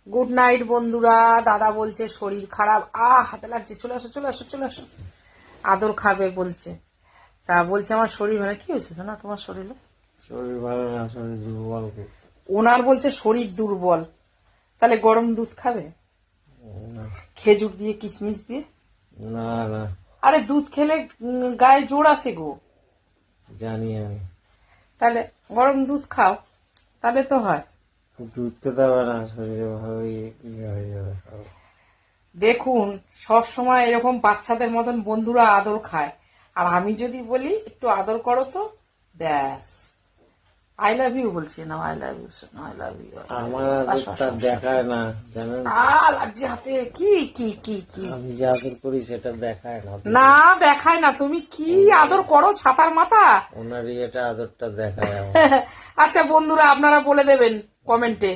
Good night বন্ধুরা। দাদা বলছে শরীর খারাপ, হাতে লাগছে, চলে আসো চলে আসো চলে আসো, আদর খাবে বলছে। তা বলছে আমার শরীর ভালো। কি হয়েছে না তোমার শরীরে? শরীর ভালো না, শরীর দুর্বল। ওনার বলছে শরীর দুর্বল, তাহলে গরম দুধ খাবে না খেজুর দিয়ে কিশমিশ দিয়ে। না না, আরে দুধ খেলে গায়ে জোর আসে গো। জানি আমি। তাহলে গরম দুধ খাও, তাহলে তো হয়। দুধ খেতে হবে না, শরীরে ভালোই ইয়ে হয়ে যাবে সব। দেখুন, সব সময় এরকম বাচ্চাদের মতন বন্ধুরা আদর খায়, আর আমি যদি বলি একটু আদর করো তো, ব্যাস আই লাভ ইউ বলছি না, I love you I love you. আমার আদরটা দেখায় না, জানেন? লাগছে হাতে। কি কি কি কি আমি যে আদর করি সেটা দেখায় না। না দেখায় না, তুমি কি আদর করো ছাতার মাথা। ওনার ইয়েটা আদরটা দেখায় আমার। আচ্ছা বন্ধুরা, আপনারা বলে দেবেন কমেন্টে।